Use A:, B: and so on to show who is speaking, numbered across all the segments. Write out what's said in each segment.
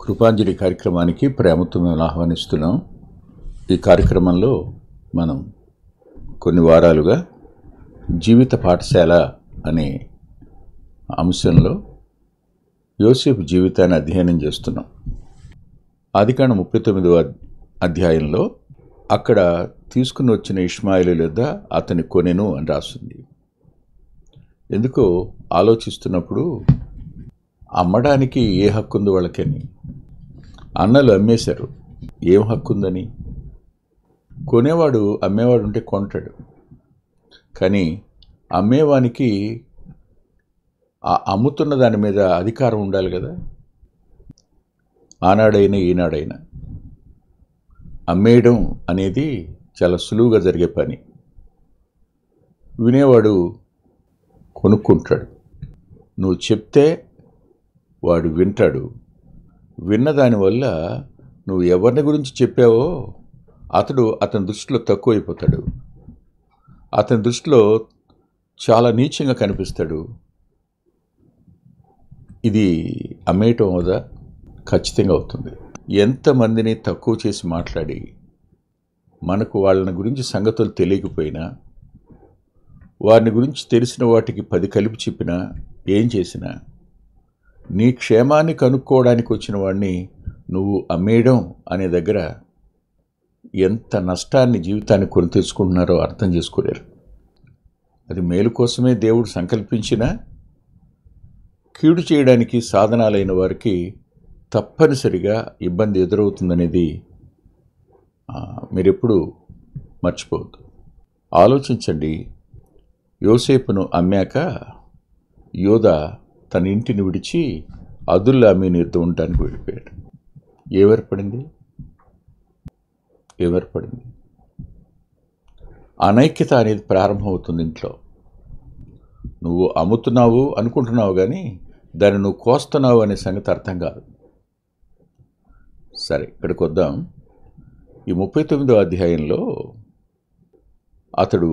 A: కృపాంజలి కార్యక్రమానికి ప్రేమతో మేము ఆహ్వానిస్తున్నాం. ఈ కార్యక్రమంలో మనం కొన్ని వారాలుగా జీవిత పాఠశాల అనే అంశంలో యోసేపు జీవితాన్ని అధ్యయనం చేస్తున్నాం. ఆదికాండం 39వ అధ్యాయంలో అక్కడ తీసుకుని వచ్చిన ఇష్మాయేలు యొద్ద అతని కొనెను అని రాస్తుంది. ఎందుకో ఆలోచిస్తున్నప్పుడు అమ్మడానికి ఏ హక్కు ఉంది వాళ్ళకని, అన్నలు అమ్మేశారు, ఏం హక్కు ఉందని. కొనేవాడు అమ్మేవాడు ఉంటే కొంటాడు, కానీ అమ్మేవానికి ఆ అమ్ముతున్న దాని మీద అధికారం ఉండాలి కదా. ఆనాడైనా ఈనాడైనా అమ్మేయడం అనేది చాలా సులువుగా జరిగే పని. వినేవాడు కొనుక్కుంటాడు, నువ్వు చెప్తే వాడు వింటాడు. విన్న దానివల్ల నువ్వు ఎవరిని గురించి చెప్పావో అతని దృష్టిలో తక్కువైపోతాడు, అతని దృష్టిలో చాలా నీచంగా కనిపిస్తాడు. ఇది అమ్మేయటం అవుదా? ఖచ్చితంగా అవుతుంది. ఎంతమందిని తక్కువ చేసి మాట్లాడి మనకు వాళ్ళని గురించి సంగతులు తెలియకపోయినా, వారిని గురించి తెలిసిన వాటికి 10 కలిపి చెప్పినా, ఏం చేసినా, నీ క్షేమాన్ని కనుక్కోవడానికి వచ్చిన వాడిని నువ్వు అమ్మేయడం అనే దగ్గర ఎంత నష్టాన్ని, జీవితాన్ని కొని తెచ్చుకుంటున్నారో అర్థం చేసుకోలేరు. అది మేలు కోసమే దేవుడు సంకల్పించిన కీడు చేయడానికి సాధనాలైన వారికి తప్పనిసరిగా ఇబ్బంది ఎదురవుతుందనేది మీరెప్పుడు మర్చిపోవద్దు. ఆలోచించండి. యోసేపును అమ్మాక యోధా తన ఇంటిని విడిచి అదుల్లామీను యుద్ధ ఉండటానికి వెళ్ళిపోయాడు. ఏమేర్పడింది? అనైక్యత అనేది ప్రారంభమవుతుంది ఇంట్లో. నువ్వు అమ్ముతున్నావు అనుకుంటున్నావు, కానీ దాన్ని నువ్వు కోస్తున్నావు అనే సంగతి అర్థం కాదు. సరే, ఇక్కడికి వద్దాం. ఈ 39వ అధ్యాయంలో అతడు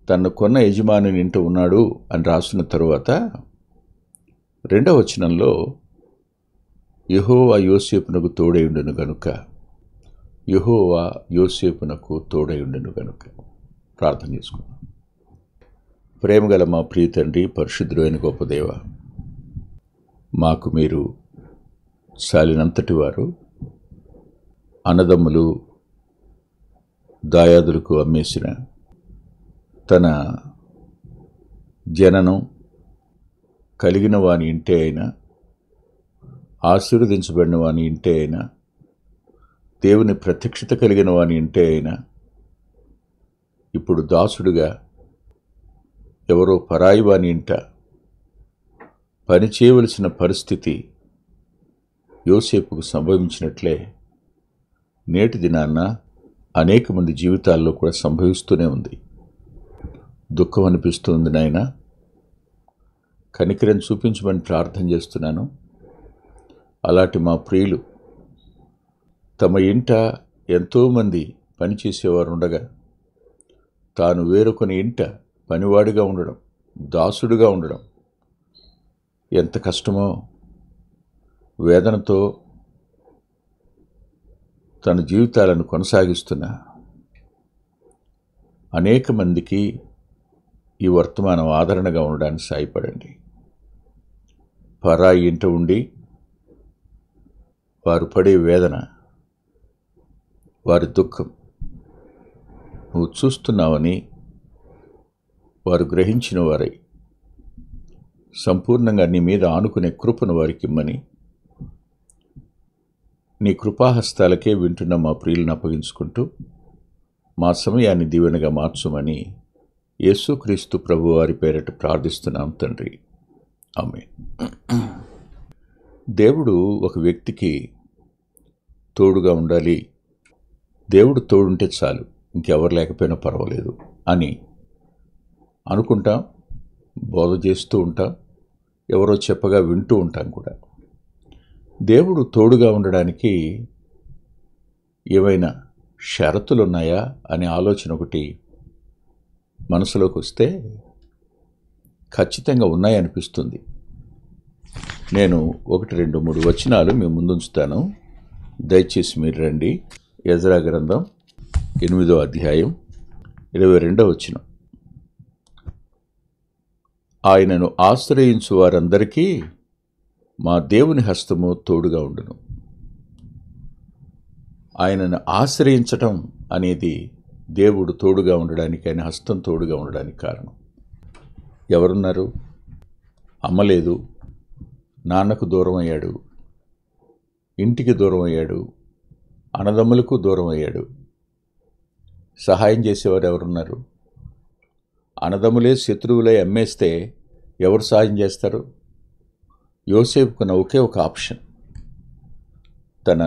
A: తను కొన్న యజమానుని ఇంట ఉన్నాడు అని రాసిన తరువాత 2వ వచనంలో యెహోవా యోసేపునకు తోడైయుండును గనుక, యెహోవా యోసేపునకు తోడైయుండును గనుక. ప్రార్థన చేసుకున్నాం. ప్రేమగల మా ప్రియ తండ్రి, పరిశుద్ధుడైన గొప్ప దేవ, మాకు మీరు చాలినంతటి వారు. అన్నదమ్ములు దాయాదులకు అమ్మేసిన తన జననం కలిగిన వాని ఇంటే అయినా, ఆశీర్వదించబడిన వాని ఇంటే అయినా, దేవుని ప్రత్యక్షత కలిగిన వాని ఇంటే అయినా, ఇప్పుడు దాసుడుగా ఎవరో పరాయి వాని ఇంట పని చేయవలసిన పరిస్థితి యోసేపుకు సంభవించినట్లే నేటి దినాన్న అనేక మంది జీవితాల్లో కూడా సంభవిస్తూనే ఉంది. దుఃఖం అనిపిస్తుంది నాయనా. కనికరం చూపించమని ప్రార్థన చేస్తున్నాను. అలాంటి మా ప్రియులు తమ ఇంట ఎంతోమంది పనిచేసేవారు ఉండగా తాను వేరొకని ఇంట పనివాడిగా ఉండడం, దాసుడుగా ఉండడం ఎంత కష్టమో, వేదనతో తన జీవితాలను కొనసాగిస్తున్న అనేక మందికి ఈ వర్తమానం ఆదరణగా ఉండడానికి సాయపడండి. పరాయి ఇంట ఉండి వారు పడే వేదన, వారి దుఃఖం నువ్వు చూస్తున్నావని వారు గ్రహించిన వారై సంపూర్ణంగా నీ మీద ఆనుకునే కృపను వారికి ఇమ్మని, నీ కృపాహస్తాలకే వింటున్న మా ప్రియులను అప్పగించుకుంటూ మా సమయాన్ని దీవెనగా మార్చుమని యేసుక్రీస్తు ప్రభు వారి పేరట ప్రార్థిస్తున్నాం తండ్రి. ఆమేన్. దేవుడు ఒక వ్యక్తికి తోడుగా ఉండాలి, దేవుడు తోడుంటే చాలు, ఇంకెవరు లేకపోయినా పర్వాలేదు అని అనుకుంటాం, బోధ చేస్తూ ఉంటాం, ఎవరో చెప్పగా వింటూ ఉంటాం కూడా. దేవుడు తోడుగా ఉండడానికి ఏవైనా షరతులు ఉన్నాయా అనే ఆలోచన ఒకటి మనసులోకి వస్తే ఖచ్చితంగా ఉన్నాయనిపిస్తుంది. నేను 1, 2, 3 వచనాలు మీ ముందుంచుతాను. దయచేసి మీరు రండి. ఎజ్రా గ్రంథం 8వ అధ్యాయం 22వ వచనం. ఆయనను ఆశ్రయించు వారందరికీ మా దేవుని హస్తము తోడుగా ఉండును. ఆయనను ఆశ్రయించటం అనేది దేవుడు తోడుగా ఉండడానికి, ఆయన హస్తం తోడుగా ఉండడానికి కారణం. ఎవరున్నారు? అమ్మ లేదు, నాన్నకు దూరం అయ్యాడు, ఇంటికి దూరం అయ్యాడు, అన్నదమ్ములకు దూరం అయ్యాడు. సహాయం చేసేవారు ఎవరున్నారు? అన్నదమ్ములే శత్రువులై అమ్మేస్తే ఎవరు సహాయం చేస్తారు? యోసేపుకున్న ఒకే ఒక ఆప్షన్ తన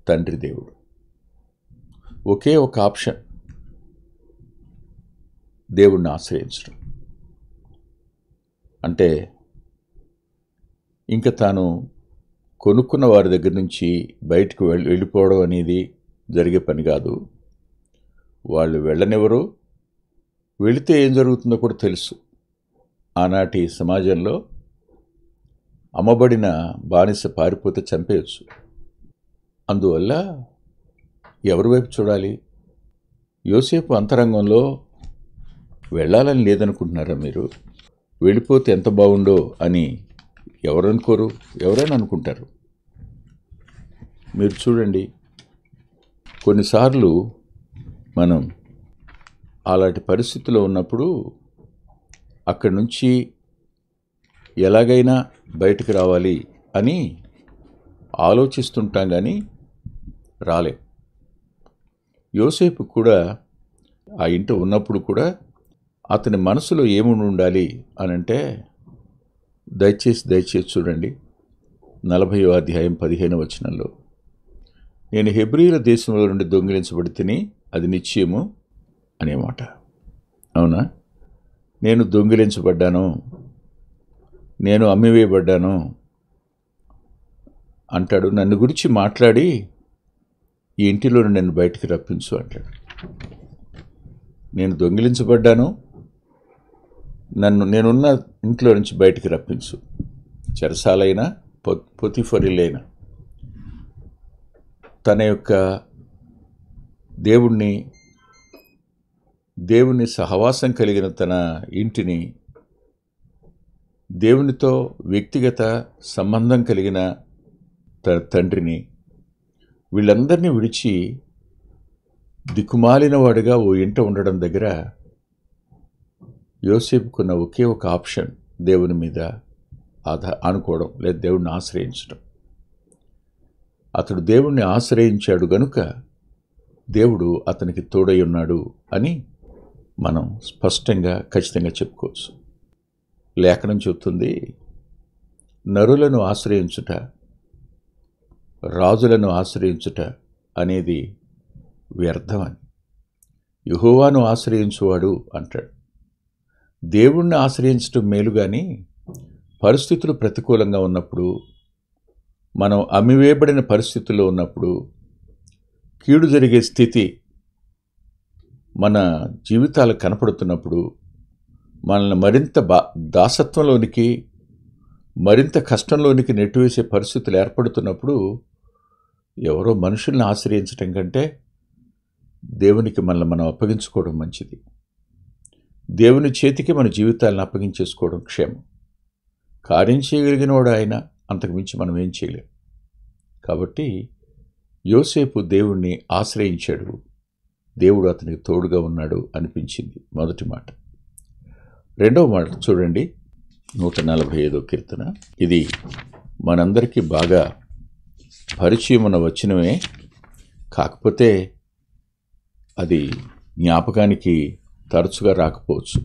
A: తండ్రి దేవుడు. ఒకే ఒక ఆప్షన్ దేవుణ్ణి ఆశ్రయించడం. అంటే ఇంకా తాను కొనుక్కున్న వారి దగ్గర నుంచి బయటకు వెళ్ళిపోవడం అనేది జరిగే పని కాదు. వాళ్ళు వెళ్ళనివ్వరు, వెళితే ఏం జరుగుతుందో కూడా తెలుసు. ఆనాటి సమాజంలో అమ్మబడిన బానిస పారిపోతే చంపేయచ్చు. అందువల్ల ఎవరి వైపు చూడాలి? యోసేపు అంతరంగంలో వెళ్ళాలని లేదనుకుంటున్నారా మీరు? వెళ్ళిపోతే ఎంత బాగుండో అని ఎవరనుకోరు? ఎవరైనా అనుకుంటారు. మీరు చూడండి, కొన్నిసార్లు మనం అలాంటి పరిస్థితిలో ఉన్నప్పుడు అక్కడి నుంచి ఎలాగైనా బయటకు రావాలి అని ఆలోచిస్తుంటాం, కానీ రాలేం. యోసేపు కూడా ఆ ఇంట ఉన్నప్పుడు కూడా అతని మనసులో ఏముండి ఉండాలి అనంటే, దయచేసి చూడండి 40వ అధ్యాయం 15వ వచనంలో, నేను హెబ్రీయుల దేశంలో నుండి దొంగిలించబడి తిని అది నిశ్చయము అనేమాట. అవునా? నేను దొంగిలించబడ్డాను, నేను అమ్మివేయబడ్డాను అంటాడు. నన్ను గురించి మాట్లాడి ఈ ఇంటిలో నన్ను బయటికి రప్పించు అంటాడు. నేను దొంగిలించబడ్డాను, నేనున్న ఇంట్లో నుంచి బయటికి రప్పించు. చెరసాలైనా పొతిఫరిలైనా తన యొక్క దేవుని సహవాసం కలిగిన తన ఇంటిని, దేవునితో వ్యక్తిగత సంబంధం కలిగిన తన తండ్రిని, వీళ్ళందరినీ విడిచి దిక్కుమాలిన వాడిగా ఓ ఇంట ఉండడం దగ్గర యోసేపుకున్న ఒకే ఒక ఆప్షన్ దేవుని మీద ఆనుకోవడం, లేదా దేవుణ్ణి ఆశ్రయించడం. అతడు దేవుణ్ణి ఆశ్రయించాడు గనుక దేవుడు అతనికి తోడై ఉన్నాడు అని మనం స్పష్టంగా ఖచ్చితంగా చెప్పుకోవచ్చు. లేఖనం చెబుతుంది, నరులను ఆశ్రయించుట, రాజులను ఆశ్రయించుట అనేది వ్యర్థమని. యెహోవాను ఆశ్రయించువాడు అంటాడు. దేవుణ్ణి ఆశ్రయించడం మేలు, కానీ పరిస్థితులు ప్రతికూలంగా ఉన్నప్పుడు, మనం అమ్మివేయబడిన పరిస్థితుల్లో ఉన్నప్పుడు, కీడు జరిగే స్థితి మన జీవితాలకు కనపడుతున్నప్పుడు, మనల్ని మరింత దాసత్వంలోనికి, మరింత కష్టంలోనికి నెట్టివేసే పరిస్థితులు ఏర్పడుతున్నప్పుడు, ఎవరో మనుషుల్ని ఆశ్రయించటం కంటే దేవునికి మనల్ని మనం అప్పగించుకోవడం మంచిది. దేవుని చేతికి మన జీవితాలను అప్పగించేసుకోవడం క్షేమం. కార్యం చేయగలిగిన వాడు ఆయన, అంతకుమించి మనం ఏం చేయలేం. కాబట్టి యోసేపు దేవుణ్ణి ఆశ్రయించాడు, దేవుడు అతనికి తోడుగా ఉన్నాడు అనిపించింది. మొదటి మాట. రెండవ మాట చూడండి, 145వ కీర్తన. ఇది మనందరికీ బాగా పరిచయం ఉన్న వచనమే, కాకపోతే అది జ్ఞాపకానికి తరచుగా రాకపోవచ్చు.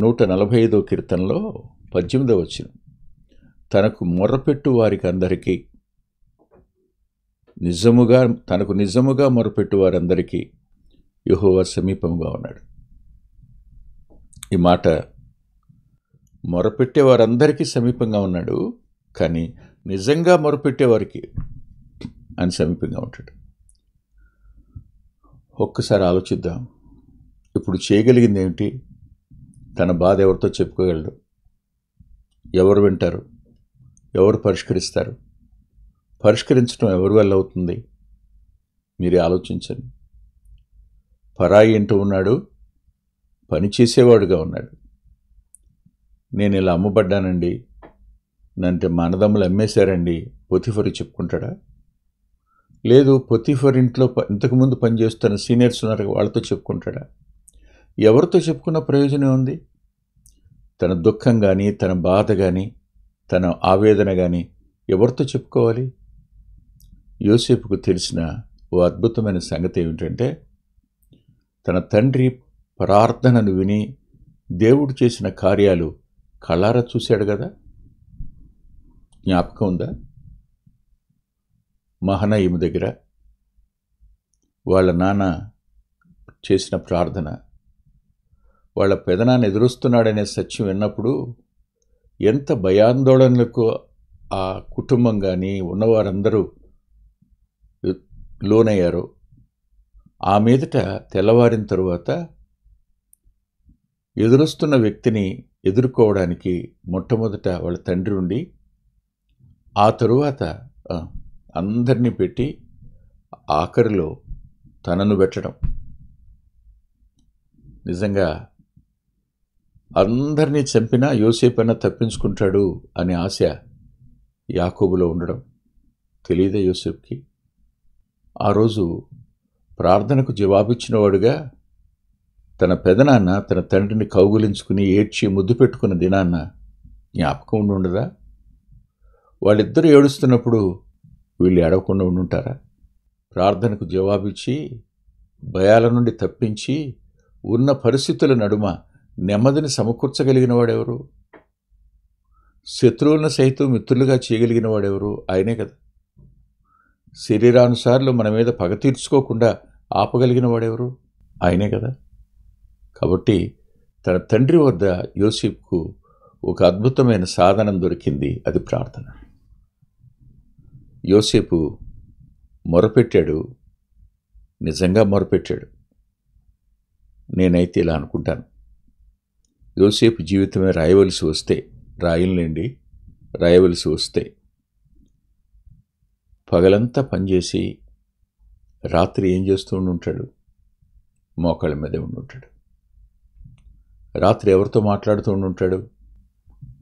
A: 145వ కీర్తనలో 18వ వచనం, తనకు మొర్రపెట్టు వారికి అందరికీ తనకు నిజముగా మొరపెట్టు వారందరికీ యెహోవా సమీపంగా ఉన్నాడు. ఈ మాట మొరపెట్టే వారందరికీ సమీపంగా ఉన్నాడు, కానీ నిజంగా మొరపెట్టేవారికి ఆయన సమీపంగా ఉంటాడు. ఒక్కసారి ఆలోచిద్దాం. ఇప్పుడు చేయగలిగింది ఏమిటి? తన బాధ ఎవరితో చెప్పుకోగలడు? ఎవరు వింటారు? ఎవరు పరిష్కరిస్తారు? పరిష్కరించడం ఎవరి వల్ల అవుతుంది? మీరే ఆలోచించండి. పరాయి ఇంటూ ఉన్నాడు, పనిచేసేవాడుగా ఉన్నాడు. నేను ఇలా అమ్మబడ్డానండి, నంటే మా అన్నదమ్ములు అమ్మేశారండి పొతిఫరు చెప్పుకుంటాడా? లేదు, పొతిఫర్ ఇంట్లో ఇంతకుముందు పనిచేస్తున్న సీనియర్స్ ఉన్నారు, వాళ్ళతో చెప్పుకుంటాడా? ఎవరితో చెప్పుకున్న ప్రయోజనం ఉంది? తన దుఃఖం కానీ, తన బాధ కానీ, తన ఆవేదన కానీ ఎవరితో చెప్పుకోవాలి? యోసేపుకు తెలిసిన ఓ అద్భుతమైన సంగతి ఏమిటంటే, తన తండ్రి ప్రార్థనను విని దేవుడు చేసిన కార్యాలు కళ్ళారా చూశాడు కదా. జ్ఞాపకం ఉందా? మహనయిము దగ్గర వాళ్ళ నాన్న చేసిన ప్రార్థన, వాళ్ళ పెదనాన్న ఎదురుస్తున్నాడనే సత్యం విన్నప్పుడు ఎంత భయాందోళనలకు ఆ కుటుంబం కానీ ఉన్నవారందరూ లోనయ్యారో. ఆ మీదట తెల్లవారిన తరువాత ఎదురొస్తున్న వ్యక్తిని ఎదుర్కోవడానికి మొట్టమొదట వాళ్ళ తండ్రి ఉండి, ఆ తరువాత అందరినీ పెట్టి ఆఖరిలో తనను పెట్టడం. నిజంగా అందరినీ చంపినా యోసేపైనా తప్పించుకుంటాడు అనే ఆశ యాకోబులో ఉండడం తెలియదే యోసేపుకి? ఆ రోజు ప్రార్థనకు జవాబిచ్చినవాడుగా తన పెదనాన్న తన తండ్రిని కౌగులించుకుని ఏడ్చి ముద్దు పెట్టుకున్న దినాన్న జ్ఞాపకం ఉండదా? వాళ్ళిద్దరూ ఏడుస్తున్నప్పుడు వీళ్ళు ఏడవకుండా ఉండుంటారా? ప్రార్థనకు జవాబిచ్చి భయాల నుండి తప్పించి ఉన్న పరిస్థితుల నడుమ నెమ్మదిని సమకూర్చగలిగిన వాడెవరు? శత్రువులను సైతం మిత్రులుగా చేయగలిగిన వాడెవరు? ఆయనే కదా. శరీరానుసార్లు మన మీద పగ తీర్చుకోకుండా ఆపగలిగిన వాడెవరు? ఆయనే కదా. కాబట్టి తన తండ్రి వద్ద యోసేపుకు ఒక అద్భుతమైన సాధనం దొరికింది, అది ప్రార్థన. యోసేపు మొరపెట్టాడు, నిజంగా మొరపెట్టాడు. నేనైతే ఇలా అనుకుంటాను, యోసేపు జీవితమే రాయవలసి వస్తే, రాయవలసి వస్తే పగలంతా పనిచేసి రాత్రి ఏం చేస్తూ ఉండుంటాడు? మోకాళ్ళ మీదే ఉండుంటాడు. రాత్రి ఎవరితో మాట్లాడుతూ ఉండుంటాడు?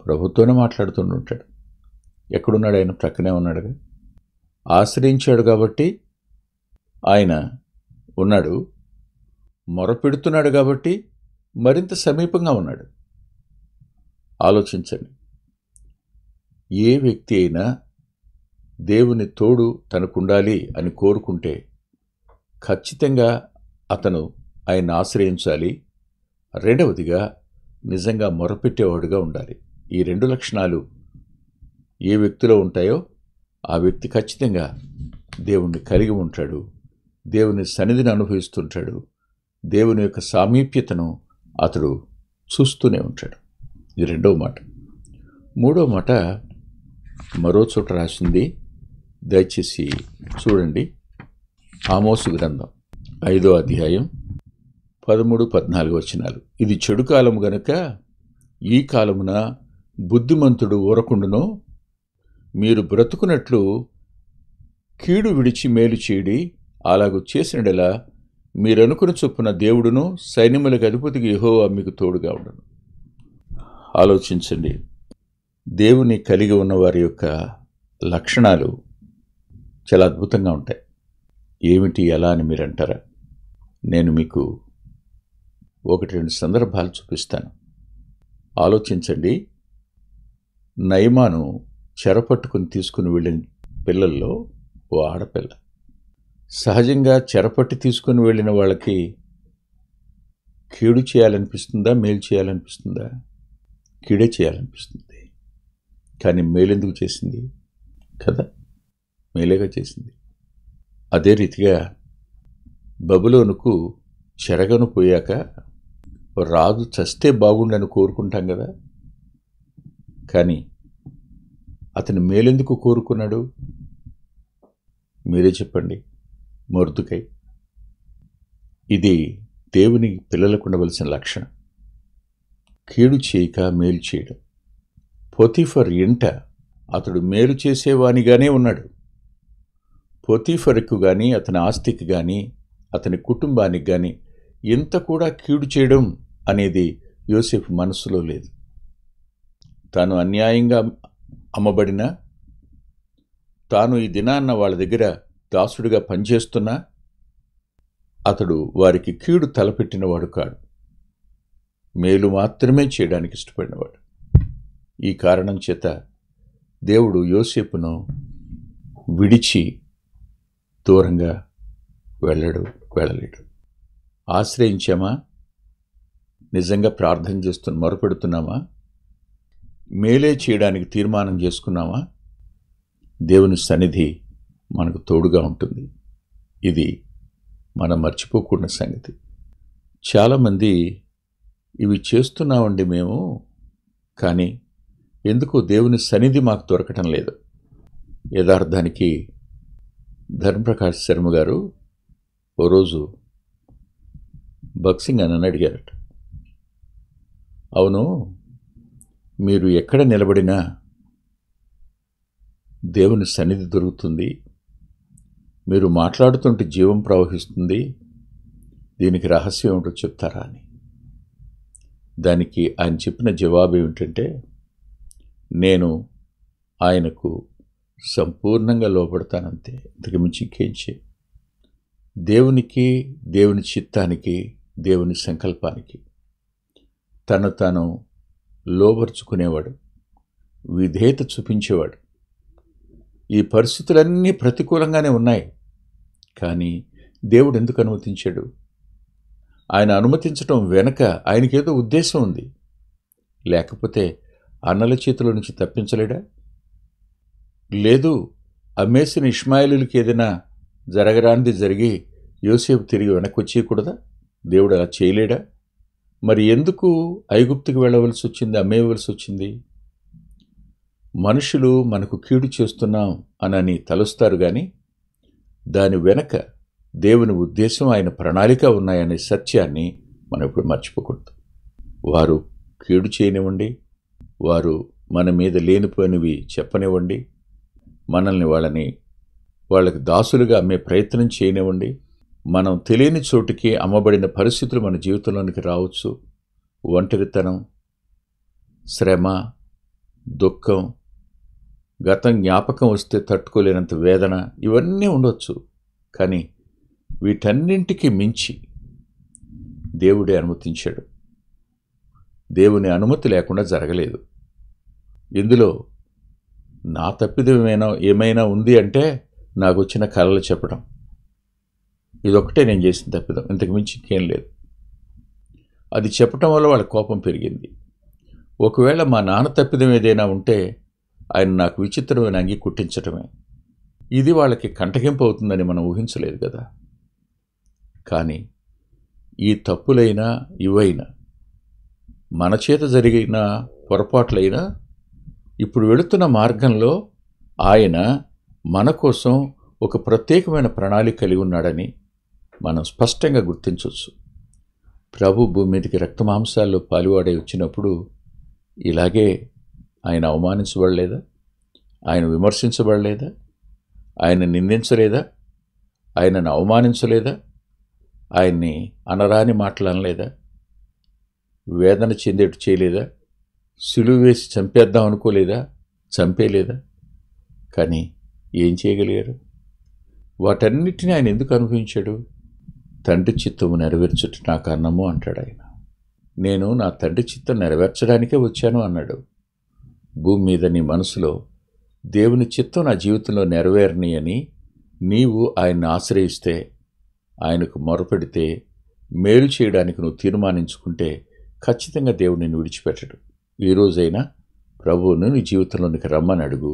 A: ప్రభుతోనే మాట్లాడుతూ ఉండుంటాడు. ఎక్కడున్నాడు ఆయన? ప్రక్కనే ఉన్నాడుగా. ఆశ్రయించాడు కాబట్టి ఆయన ఉన్నాడు, మొరపెడుతున్నాడు కాబట్టి మరింత సమీపంగా ఉన్నాడు. ఆలోచించండి, ఏ వ్యక్తి అయినా దేవుని తోడు తనకుండాలి అని కోరుకుంటే ఖచ్చితంగా అతను ఆయన ఆశ్రయించాలి. రెండవదిగా నిజంగా మొరపెట్టేవాడుగా ఉండాలి. ఈ రెండు లక్షణాలు ఏ వ్యక్తిలో ఉంటాయో ఆ వ్యక్తి ఖచ్చితంగా దేవుణ్ణి కలిగి ఉంటాడు, దేవుని సన్నిధిని అనుభవిస్తుంటాడు, దేవుని యొక్క సామీప్యతను అతడు చూస్తూనే ఉంటాడు. ఇది రెండవ మాట. మూడవ మాట మరో చోట రాసింది, దయచేసి చూడండి. ఆమోసు గ్రంథం 5వ అధ్యాయం 13-14 వచనాలు. ఇది చెడు కాలము గనుక ఈ కాలమున బుద్ధిమంతుడు ఊరకుండును, మీరు బ్రతుకున్నట్లు కీడు విడిచి మేలు చేయడి, అలాగూ చేసినడలా మీరనుకుని చొప్పున దేవుడును సైన్యములకు అధిపతికి యెహోవా మీకు తోడుగా ఉండను. ఆలోచించండి, దేవుని కలిగి ఉన్న వారి యొక్క లక్షణాలు చాలా అద్భుతంగా ఉంటాయి. ఏమిటి, ఎలా అని మీరు అంటారా? నేను మీకు 1-2 సందర్భాలు చూపిస్తాను. ఆలోచించండి. నయమాను చెరపట్టుకుని తీసుకుని వెళ్ళిన పిల్లల్లో ఓ ఆడపిల్ల. సహజంగా చెరపట్టి తీసుకుని వెళ్ళిన వాళ్ళకి కీడు చేయాలనిపిస్తుందా, మేలు చేయాలనిపిస్తుందా? కీడే చేయాలనిపిస్తుంది. కానీ మేలెందుకు చేసింది కదా? మేలేగా చేసింది. అదే రీతిగా బబులోనుకు చెరగను పోయాక రాజు చస్తే బాగుండని కోరుకుంటాం కదా, కానీ అతను మేలెందుకు కోరుకున్నాడు? మీరే చెప్పండి. మొర్దుకై. ఇది దేవుని పిల్లలకు ఉండవలసిన లక్షణం, కీడు చేయక మేలు చేయడం. పొతిఫర్ ఇంట అతడు మేలు చేసేవానిగానే ఉన్నాడు. పోతీఫరుకు కానీ, అతని ఆస్తికి కానీ, అతని కుటుంబానికి కానీ ఇంత కూడా కీడు చేయడం అనేది యోసేపు మనసులో లేదు. తాను అన్యాయంగా అమ్మబడినా, తాను ఈ దినాన్న వాళ్ళ దగ్గర దాసుడిగా పనిచేస్తున్నా అతడు వారికి కీడు తలపెట్టినవాడు కాడు. మేలు మాత్రమే చేయడానికి ఇష్టపడినవాడు. ఈ కారణం చేత దేవుడు యోసేపును విడిచి దూరంగా వెళ్ళలేడు. ఆశ్రయించామా? నిజంగా ప్రార్థన చేస్తున్న మొరపెడుతున్నామా? మేలే చేయడానికి తీర్మానం చేసుకున్నామా? దేవుని సన్నిధి మనకు తోడుగా ఉంటుంది. ఇది మనం మర్చిపోకూడని సంగతి. చాలామంది ఇవి చేస్తున్నామండి మేము, కానీ ఎందుకు దేవుని సన్నిధి మాకు దొరకటం లేదు. యథార్థానికి ధర్మప్రకాష్ శర్మ గారు ఓ రోజు బక్సింగ్ అని అడిగారట. అవును, మీరు ఎక్కడ నిలబడినా దేవుని సన్నిధి దొరుకుతుంది, మీరు మాట్లాడుతుంటే జీవం ప్రవహిస్తుంది, దీనికి రహస్యం ఏమిటో చెప్తారా అని. దానికి ఆయన చెప్పిన జవాబు ఏమిటంటే, నేను ఆయనకు సంపూర్ణంగా లోపడతానంతే, ఇంతకు మించి ఇంకేం చేయ. దేవునికి, దేవుని చిత్తానికి, దేవుని సంకల్పానికి తను తాను లోబర్చుకునేవాడు, విధేయత చూపించేవాడు. ఈ పరిస్థితులన్నీ ప్రతికూలంగానే ఉన్నాయి, కానీ దేవుడు ఎందుకు అనుమతించాడు? ఆయన అనుమతించడం వెనక ఆయనకేదో ఉద్దేశం ఉంది. లేకపోతే అన్నల చేతిలో నుంచి తప్పించలేడా? లేదు, అమ్మేసిన ఇష్మాయిలుకి ఏదైనా జరగరానిది జరిగి యోసేపు తిరిగి వెనక్కి వచ్చేయకూడదా? దేవుడు అలా చేయలేడా? మరి ఎందుకు ఐగుప్తుకు వెళ్ళవలసి వచ్చింది, అమ్మేయవలసి వచ్చింది? మనుషులు మనకు కీడు చేస్తున్నాం అనని తలుస్తారు, కానీ దాని వెనక దేవుని ఉద్దేశం, ఆయన ప్రణాళిక ఉన్నాయనే సత్యాన్ని మనం ఇప్పుడు మర్చిపోకూడదు. వారు కీడు చేయనివ్వండి, వారు మన మీద లేనిపోయినవి చెప్పనివ్వండి, మనల్ని వాళ్ళకి దాసులుగా అమ్మే ప్రయత్నం చేయనివ్వండి, మనం తెలియని చోటుకి అమ్మబడిన పరిస్థితులు మన జీవితంలోనికి రావచ్చు. ఒంటరితనం, శ్రమ, దుఃఖం, గతం జ్ఞాపకం వస్తే తట్టుకోలేనంత వేదన, ఇవన్నీ ఉండొచ్చు. కానీ వీటన్నింటికి మించి దేవుడే అనుమతించాడు. దేవుని అనుమతి లేకుండా జరగలేదు. ఇందులో నా తప్పిదం ఏమైనా ఉంది అంటే నాకు వచ్చిన కలలు చెప్పడం, ఇదొక్కటే నేను చేసిన తప్పిదం, ఇంతకు మించి ఇంకేం లేదు. అది చెప్పటం వల్ల వాళ్ళ కోపం పెరిగింది. ఒకవేళ మా నాన్న తప్పిదం ఏదైనా ఉంటే ఆయన నాకు విచిత్రమైన అంగి కుట్టించటమే. ఇది వాళ్ళకి కంటగింపు అవుతుందని మనం ఊహించలేదు కదా. కానీ ఈ తప్పులైనా ఇవైనా, మన చేత జరిగిన పొరపాట్లైనా, ఇప్పుడు వెళుతున్న మార్గంలో ఆయన మన కోసం ఒక ప్రత్యేకమైన ప్రణాళిక కలిగి ఉన్నాడని మనం స్పష్టంగా గుర్తించవచ్చు. ప్రభు భూమి మీదకి రక్తమాంసాల్లో పాలువాడై వచ్చినప్పుడు ఇలాగే ఆయన అవమానించబడలేదా? ఆయన విమర్శించబడలేదా? ఆయన నిందించలేదా? ఆయనను అవమానించలేదా? ఆయన్ని అనరాని మాటలు అనలేదా? వేదన చెందేట్టు చేయలేదా? సిలువ వేసి చంపేద్దాం అనుకోలేదా? చంపేలేదా? కానీ ఏం చేయగలిగారు? వాటన్నిటినీ ఆయన ఎందుకు అనుభవించాడు? తండ్రి చిత్తము నెరవేర్చుట నాకు అన్నము అంటాడు ఆయన. నేను నా తండ్రి చిత్తం నెరవేర్చడానికే వచ్చాను అన్నాడు. భూమి మీద నీ మనసులో దేవుని చిత్తం నా జీవితంలో నెరవేరని అని నీవు ఆయన్ని ఆశ్రయిస్తే, ఆయనకు మొరపెడితే, మేలు చేయడానికి నువ్వు తీర్మానించుకుంటే ఖచ్చితంగా దేవుడు నిన్ను విడిచిపెట్టడు. ఈరోజైనా ప్రభువును నీ జీవితంలోనికి రమ్మని అడుగు.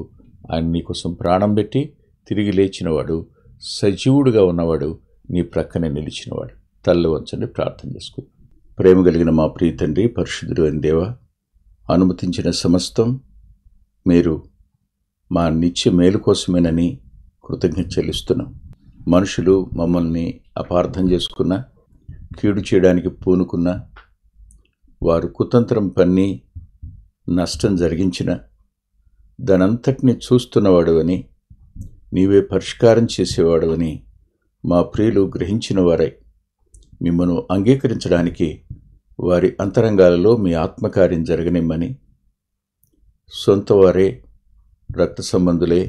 A: ఆయన నీకోసం ప్రాణం పెట్టి తిరిగి లేచినవాడు, సజీవుడుగా ఉన్నవాడు, నీ ప్రక్కనే నిలిచినవాడు. తల్ల వంచండి, ప్రార్థన చేసుకో. ప్రేమ కలిగిన మా ప్రియ తండ్రి, పరిశుద్ధుడు అయిన దేవా, అనుమతించిన సమస్తం మీరు మా నిత్య మేలు కోసమేనని కృతజ్ఞత చెల్లిస్తున్నాం. మనుషులు మమ్మల్ని అపార్థం చేసుకున్న, కీడు చేయడానికి పూనుకున్న, వారు కుతంత్రం పన్ని నష్టం జరిగించిన, దానంతటిని చూస్తున్నవాడవని, నీవే పరిష్కారం చేసేవాడవని మా ప్రియులు గ్రహించిన వారై మిమ్మను అంగీకరించడానికి వారి అంతరంగాలలో మీ ఆత్మకార్యం జరగనిమ్మని, సొంత వారే రక్త సంబంధులే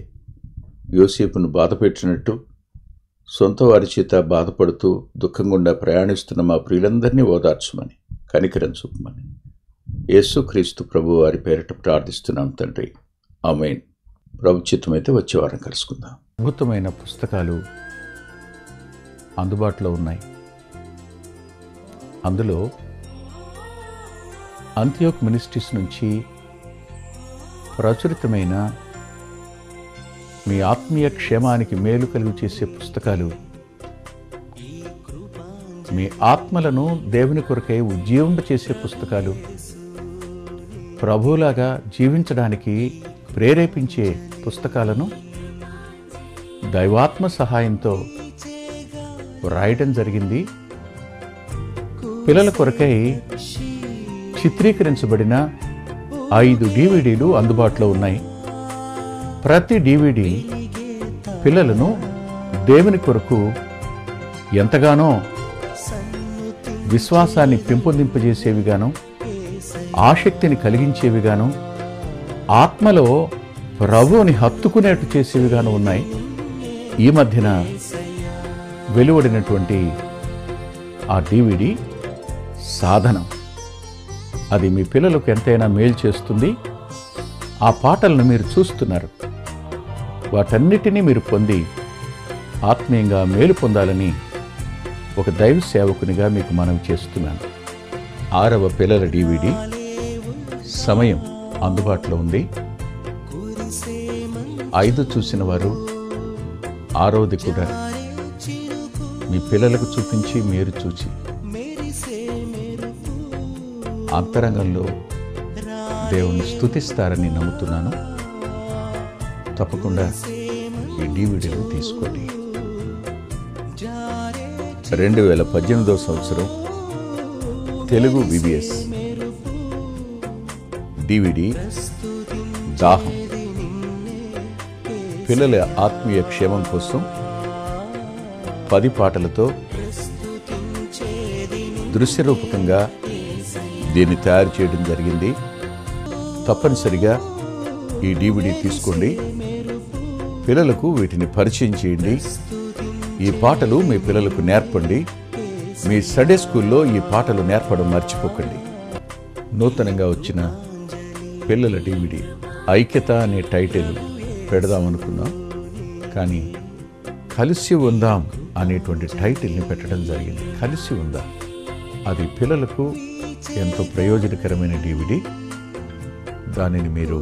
A: యోసేపును బాధపెట్టినట్టు సొంత వారి చేత బాధపడుతూ దుఃఖం గుండా ప్రయాణిస్తున్న మా ప్రియులందరినీ ఓదార్చమని, కనికరం చూపమని యేసుక్రీస్తు ప్రభు వారి పేరిట ప్రార్థిస్తున్నాం తండ్రి. ఆమేన్. ప్రభు చిత్తమైతే వచ్చే వారం కలుసుకుందాం. అద్భుతమైన పుస్తకాలు అందుబాటులో ఉన్నాయి. అందులో అంత్యోక్ మినిస్ట్రీస్ నుంచి ప్రచురితమైన మీ ఆత్మీయ క్షేమానికి మేలు కలుగు చేసే పుస్తకాలు, మీ ఆత్మలను దేవుని కొరకై ఉజ్జీవింపచేసే పుస్తకాలు, ప్రభువులాగా జీవించడానికి ప్రేరేపించే పుస్తకాలను దైవాత్మ సహాయంతో రాయటం జరిగింది. పిల్లల కొరకై చిత్రీకరించబడిన 5 DVDలు అందుబాటులో ఉన్నాయి. ప్రతి DVD పిల్లలను దేవుని కొరకు ఎంతగానో విశ్వాసాన్ని పెంపొందింపజేసేవిగాను, ఆసక్తిని కలిగించేవిగాను, ఆత్మలో ప్రభువుని హత్తుకునేట్టు చేసేవిగాను ఉన్నాయి. ఈ మధ్యన వెలువడినటువంటి ఆ DVD సాధనం, అది మీ పిల్లలకు ఎంతైనా మేలు చేస్తుంది. ఆ పాటలను మీరు చూస్తున్నారు. వాటన్నిటినీ మీరు పొంది ఆత్మీయంగా మేలు పొందాలని ఒక దైవ సేవకునిగా మీకు మనవి చేస్తున్నాను. 6వ పిల్లల DVD సమయం అందుబాటులో ఉంది. 5 చూసిన వారు 6వది కూడా మీ పిల్లలకు చూపించి మీరు చూచి అంతరంగంలో దేవుని స్తుతిస్తారని నమ్ముతున్నాను. తప్పకుండా ఈ DVDలను తీసుకోండి. 2018వ సంవత్సరం తెలుగు VBS DVD దాహం, పిల్లల ఆత్మీయ క్షేమం కోసం 10 పాటలతో దృశ్యరూపకంగా దీన్ని తయారు చేయడం జరిగింది. తప్పనిసరిగా ఈ DVD తీసుకోండి. పిల్లలకు వీటిని పరిచయం చేయండి. ఈ పాటలు మీ పిల్లలకు నేర్పండి. మీ సండే స్కూల్లో ఈ పాటలు నేర్పడం మర్చిపోకండి. నూతనంగా వచ్చిన పిల్లల DVD ఐక్యత అనే టైటిల్ పెడదామనుకున్నాం, కానీ కలిసి ఉందాం అనేటువంటి టైటిల్ని పెట్టడం జరిగింది. కలిసి ఉందాం, అది పిల్లలకు ఎంతో ప్రయోజనకరమైన DVD. దానిని మీరు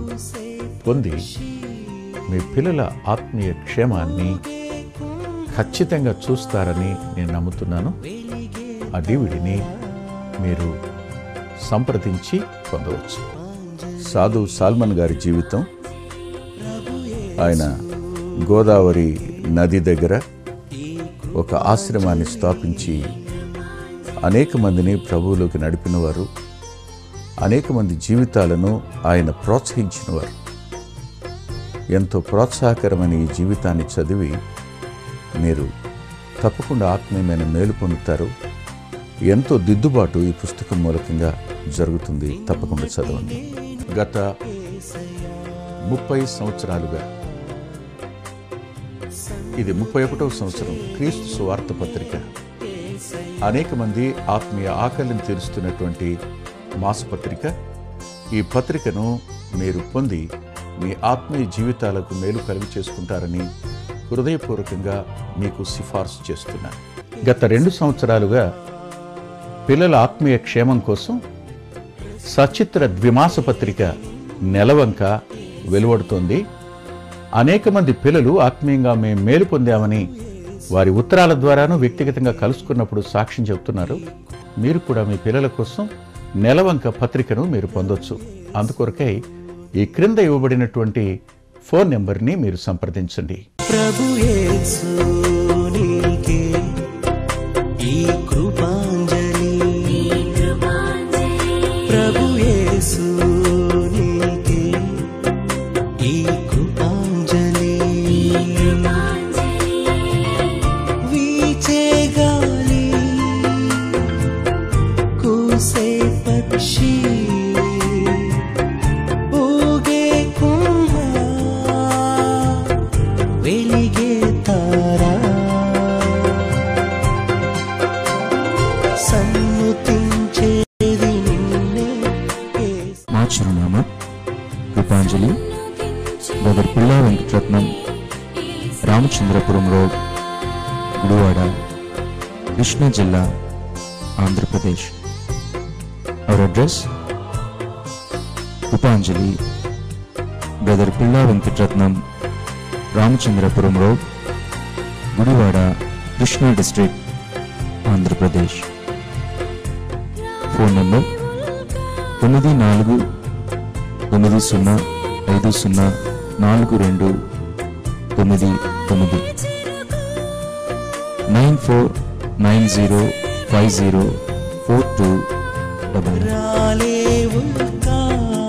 A: పొంది మీ పిల్లల ఆత్మీయ క్షేమాన్ని ఖచ్చితంగా చూస్తారని నేను నమ్ముతున్నాను. ఆ DVDని మీరు సంప్రదించి పొందవచ్చు. సాధు సాల్మన్ గారి జీవితం, ఆయన గోదావరి నది దగ్గర ఒక ఆశ్రమాన్ని స్థాపించి అనేక మందిని ప్రభువులోకి నడిపినవారు, అనేక మంది జీవితాలను ఆయన ప్రోత్సహించినవారు. ఎంతో ప్రోత్సాహకరమైన ఈ జీవితాన్ని చదివి మీరు తప్పకుండా ఆత్మీయమైన మేలు పొందుతారు. ఎంతో దిద్దుబాటు ఈ పుస్తకం మూలకంగా జరుగుతుంది. తప్పకుండా చదవండి. గత 30 సంవత్సరాలుగా, ఇది 31వ సంవత్సరం, క్రీస్తు సువార్త పత్రిక అనేక మంది ఆత్మీయ ఆకలిని తీరుస్తున్నటువంటి మాసపత్రిక. ఈ పత్రికను మీరు పొంది మీ ఆత్మీయ జీవితాలకు మేలు కలుగు చేసుకుంటారని హృదయపూర్వకంగా మీకు సిఫార్సు చేస్తున్నాను. గత 2 సంవత్సరాలుగా పిల్లల ఆత్మీయ క్షేమం కోసం సచిత్ర ద్విమాస పత్రిక నెలవంక వెలువడుతోంది. అనేక మంది పిల్లలు ఆత్మీయంగా మేము మేలు పొందామని వారి ఉత్తరాల ద్వారాను వ్యక్తిగతంగా కలుసుకున్నప్పుడు సాక్ష్యం చెబుతున్నారు. మీరు కూడా మీ పిల్లల కోసం నెలవంక పత్రికను మీరు పొందొచ్చు. అందుకొరకై ఈ క్రింద ఇవ్వబడినటువంటి ఫోన్ నెంబర్ని మీరు సంప్రదించండి. ప్రభు యేసు నీకే ఈ కృపాంజలి, ప్రభు యేసు నీకే ఈ
B: బ్రదర్ పిల్లా వెంకటరత్నం, రామచంద్రపురం రోడ్, గుడివాడ, కృష్ణా జిల్లా, ఆంధ్రప్రదేశ్. అవర్ అడ్రస్ ఉపాంజలి, బ్రదర్ పిల్లా Venkataratnam, Ramachandrapuram road, Gudivada, Krishna district, Andhra Pradesh. Phone number 9490504299 9490504299.